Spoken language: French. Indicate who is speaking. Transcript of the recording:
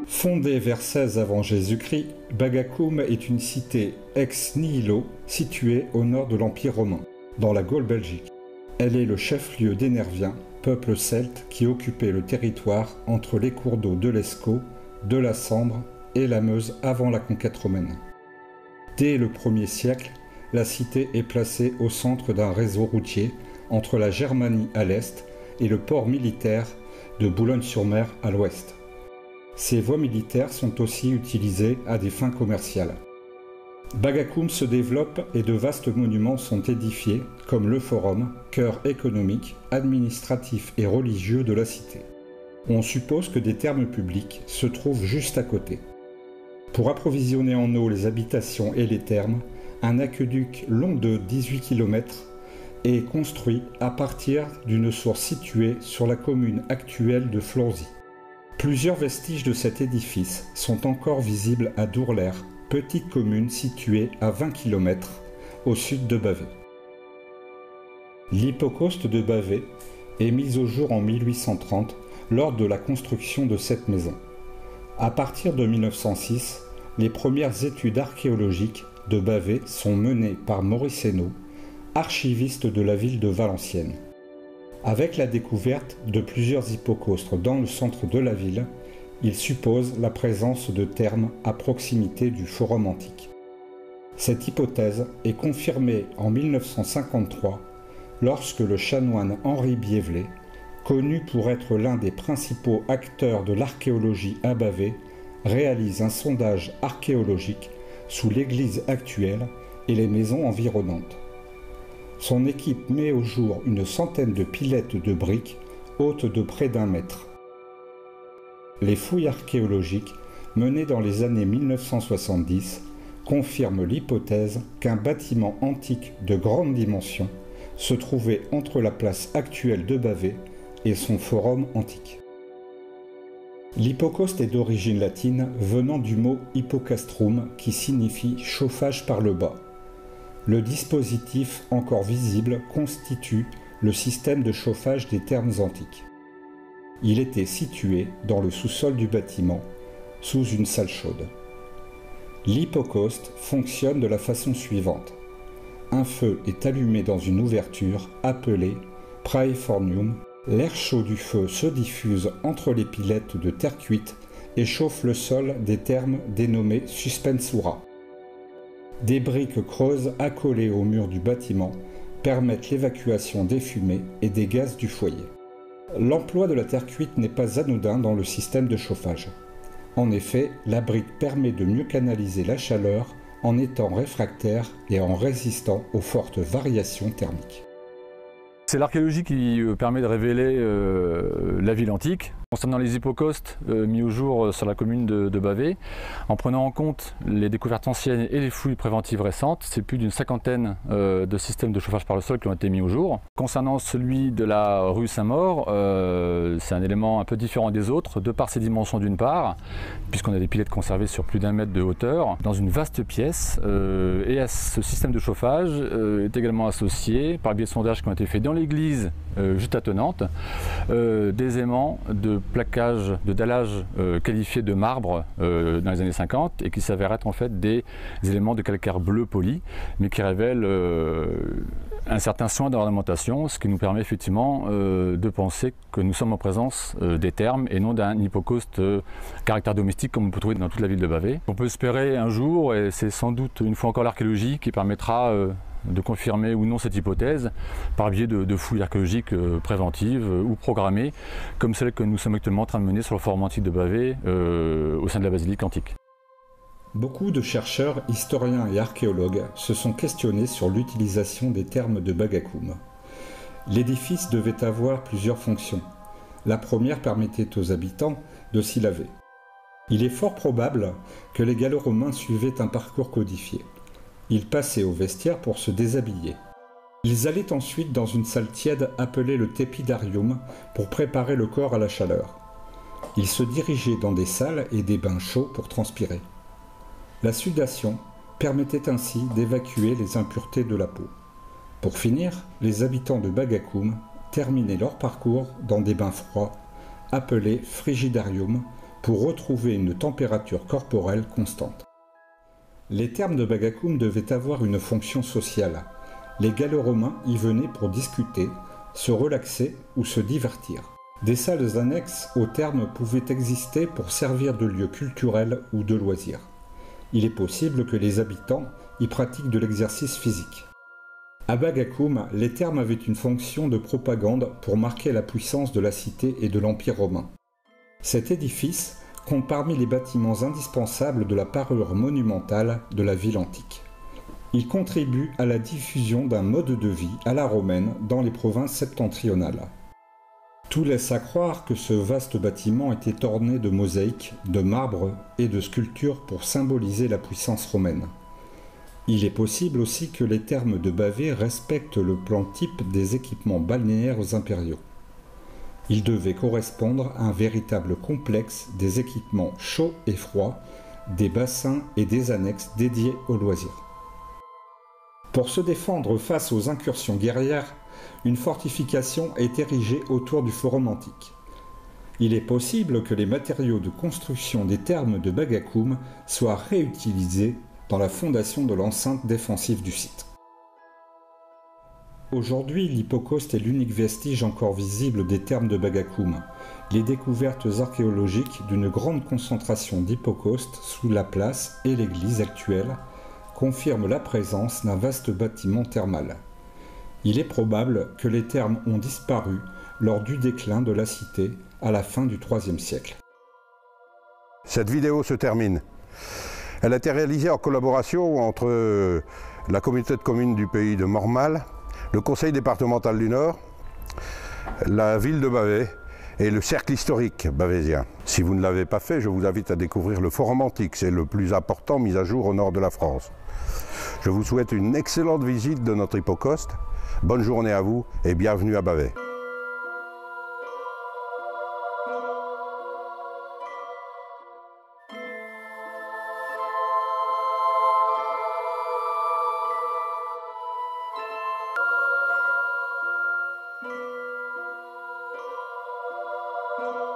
Speaker 1: Fondée vers 16 avant Jésus-Christ, Bagakoum est une cité ex nihilo située au nord de l'Empire romain, dans la Gaule belgique. Elle est le chef-lieu des Nerviens, peuple celte qui occupait le territoire entre les cours d'eau de l'Escaut, de la Sambre et la Meuse avant la conquête romaine. Dès le 1er siècle, la cité est placée au centre d'un réseau routier entre la Germanie à l'est et le port militaire de Boulogne-sur-Mer à l'ouest. Ces voies militaires sont aussi utilisées à des fins commerciales. Bagakoum se développe et de vastes monuments sont édifiés, comme le Forum, cœur économique, administratif et religieux de la cité. On suppose que des thermes publics se trouvent juste à côté. Pour approvisionner en eau les habitations et les thermes, un aqueduc long de 18 km est construit à partir d'une source située sur la commune actuelle de Florzy. Plusieurs vestiges de cet édifice sont encore visibles à Dourlers, petite commune située à 20 km au sud de Bavay. L'hypocauste de Bavay est mise au jour en 1830 lors de la construction de cette maison. À partir de 1906, les premières études archéologiques de Bavay sont menées par Maurice Hainaut, archiviste de la ville de Valenciennes. Avec la découverte de plusieurs hypocaustres dans le centre de la ville, il suppose la présence de thermes à proximité du forum antique. Cette hypothèse est confirmée en 1953 lorsque le chanoine Henri Biévelet, connu pour être l'un des principaux acteurs de l'archéologie à Bavay, réalise un sondage archéologique sous l'église actuelle et les maisons environnantes. Son équipe met au jour une centaine de pilettes de briques hautes de près d'1 mètre. Les fouilles archéologiques menées dans les années 1970 confirment l'hypothèse qu'un bâtiment antique de grande dimension se trouvait entre la place actuelle de Bavay et son forum antique. L'hypocauste est d'origine latine venant du mot hypocastrum qui signifie chauffage par le bas. Le dispositif encore visible constitue le système de chauffage des thermes antiques. Il était situé dans le sous-sol du bâtiment, sous une salle chaude. L'hypocauste fonctionne de la façon suivante. Un feu est allumé dans une ouverture appelée praefornium. L'air chaud du feu se diffuse entre les pilettes de terre cuite et chauffe le sol des thermes dénommés suspensura. Des briques creuses accolées au mur du bâtiment permettent l'évacuation des fumées et des gaz du foyer. L'emploi de la terre cuite n'est pas anodin dans le système de chauffage. En effet, la brique permet de mieux canaliser la chaleur en étant réfractaire et en résistant aux fortes variations thermiques.
Speaker 2: C'est l'archéologie qui permet de révéler la ville antique. Concernant les hypocaustes mis au jour sur la commune de Bavay, en prenant en compte les découvertes anciennes et les fouilles préventives récentes, c'est plus d'une 50aine de systèmes de chauffage par le sol qui ont été mis au jour. Concernant celui de la rue Saint-Maur, c'est un élément un peu différent des autres, de par ses dimensions d'une part, puisqu'on a des pilettes conservées sur plus d'1 mètre de hauteur, dans une vaste pièce, et à ce système de chauffage est également associé, par le biais de sondages qui ont été faits dans l'église juste attenante, des aimants de plaquage, de dallage qualifiés de marbre dans les années 50 et qui s'avèrent être en fait des éléments de calcaire bleu poli, mais qui révèlent un certain soin dans l'ornementation, ce qui nous permet effectivement de penser que nous sommes en présence des thermes et non d'un hypocauste caractère domestique comme on peut trouver dans toute la ville de Bavay. On peut espérer un jour, et c'est sans doute une fois encore l'archéologie qui permettra de confirmer ou non cette hypothèse par biais de fouilles archéologiques préventives ou programmées, comme celle que nous sommes actuellement en train de mener sur le forum antique de Bavay au sein de la basilique antique.
Speaker 1: Beaucoup de chercheurs, historiens et archéologues se sont questionnés sur l'utilisation des thermes de Bagakoum. L'édifice devait avoir plusieurs fonctions. La première permettait aux habitants de s'y laver. Il est fort probable que les Gallo-Romains suivaient un parcours codifié. Ils passaient au vestiaire pour se déshabiller. Ils allaient ensuite dans une salle tiède appelée le tepidarium pour préparer le corps à la chaleur. Ils se dirigeaient dans des salles et des bains chauds pour transpirer. La sudation permettait ainsi d'évacuer les impuretés de la peau. Pour finir, les habitants de Bagakoum terminaient leur parcours dans des bains froids appelés frigidarium pour retrouver une température corporelle constante. Les thermes de Bagakoum devaient avoir une fonction sociale. Les Gallo-Romains y venaient pour discuter, se relaxer ou se divertir. Des salles annexes aux thermes pouvaient exister pour servir de lieu culturel ou de loisirs. Il est possible que les habitants y pratiquent de l'exercice physique. À Bagakoum, les thermes avaient une fonction de propagande pour marquer la puissance de la cité et de l'Empire romain. Cet édifice compte parmi les bâtiments indispensables de la parure monumentale de la ville antique. Il contribue à la diffusion d'un mode de vie à la romaine dans les provinces septentrionales. Tout laisse à croire que ce vaste bâtiment était orné de mosaïques, de marbre et de sculptures pour symboliser la puissance romaine. Il est possible aussi que les thermes de Bavay respectent le plan type des équipements balnéaires impériaux. Ils devaient correspondre à un véritable complexe des équipements chauds et froids, des bassins et des annexes dédiés aux loisirs. Pour se défendre face aux incursions guerrières, une fortification est érigée autour du forum antique. Il est possible que les matériaux de construction des thermes de Bagakoum soient réutilisés dans la fondation de l'enceinte défensive du site. Aujourd'hui, l'hypocauste est l'unique vestige encore visible des thermes de Bagakoum. Les découvertes archéologiques d'une grande concentration d'hypocaustes sous la place et l'église actuelle confirment la présence d'un vaste bâtiment thermal. Il est probable que les thermes ont disparu lors du déclin de la cité à la fin du IIIe siècle.
Speaker 3: Cette vidéo se termine. Elle a été réalisée en collaboration entre la communauté de communes du pays de Mormal, le conseil départemental du Nord, la ville de Bavay et le cercle historique bavésien. Si vous ne l'avez pas fait, je vous invite à découvrir le forum antique. C'est le plus important mis à jour au nord de la France. Je vous souhaite une excellente visite de notre hypocauste. Bonne journée à vous et bienvenue à Bavay.
Speaker 4: Thank you.